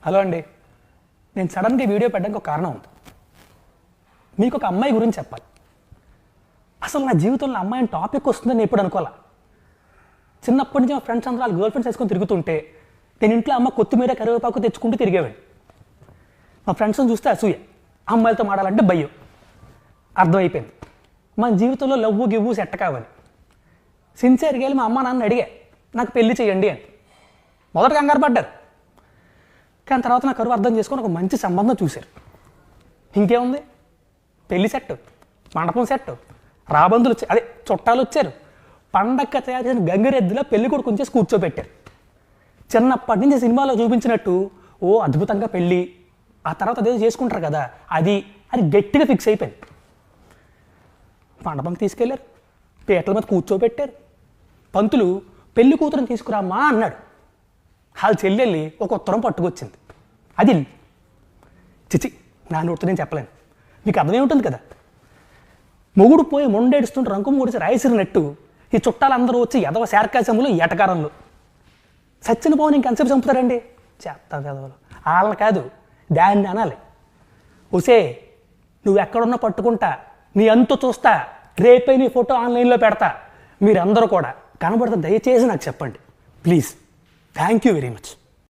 Hello అండి, నేను సడన్గా వీడియో పెట్టడానికి ఒక కారణం ఉంది. మీకు ఒక అమ్మాయి గురించి చెప్పాలి. అసలు నా జీవితంలో అమ్మాయిని టాపిక్ వస్తుందని నేను ఎప్పుడు అనుకోవాలా. చిన్నప్పటి నుంచి మా ఫ్రెండ్స్ అందరూ వాళ్ళ గర్ల్ ఫ్రెండ్స్ వేసుకొని తిరుగుతుంటే నేను ఇంట్లో అమ్మ కొత్తిమీర కరివేపాకు తెచ్చుకుంటూ తిరిగేవాడిని. మా ఫ్రెండ్స్ని చూస్తే అసూయ, అమ్మాయిలతో మాడాలంటే భయం. అర్థమైపోయింది మన జీవితంలో లవ్వు గివ్వు సెట్ కావాలి. సిన్సియర్గా వెళ్ళి మా అమ్మ నాన్న అడిగా నాకు పెళ్లి చేయండి అని. మొదట కంగారు పడ్డారు, కానీ తర్వాత నా కరువు అర్థం చేసుకొని ఒక మంచి సంబంధం చూశారు. ఇంకేముంది, పెళ్లి సెట్, మండపం సెట్, రాబందులు అదే చుట్టాలు వచ్చారు. పండక్క తయారు చేసిన గంగిరెద్దులో పెళ్లి కూడా కొంచెం కూర్చోబెట్టారు. చిన్నప్పటి నుంచి సినిమాలో చూపించినట్టు ఓ అద్భుతంగా పెళ్ళి, ఆ తర్వాత అదే చేసుకుంటారు కదా అది గట్టిగా ఫిక్స్ అయిపోయింది. మండపం తీసుకెళ్లారు, పీటల మీద కూర్చోబెట్టారు. పంతులు పెళ్లి కూతురుని తీసుకురామ్మా అన్నాడు. వాళ్ళ చెల్లెళ్ళి ఒక ఉత్తరం పట్టుకొచ్చింది. అది చిచి నా నోటితో నేను చెప్పలేను, మీకు అర్థమే ఉంటుంది కదా. మొగుడు పోయి మొండేడుస్తుంటే రంకు మూడిసి రాయిసిరినట్టు ఈ చుట్టాలందరూ వచ్చి ఎదవ శార్కాశములు ఎటకారంలో సచ్చిన పోని ఇంకెంతసేపు చంపుతారండి. చేస్తా కదవలు వాళ్ళని కాదు దాన్ని అనాలి. ఒసే నువ్వు ఎక్కడున్నా పట్టుకుంటా, నీ అంతు చూస్తా, రేపే నీ ఫోటో ఆన్లైన్లో పెడతా. మీరందరూ కూడా కనబడితే దయచేసి నాకు చెప్పండి please. Thank you very much.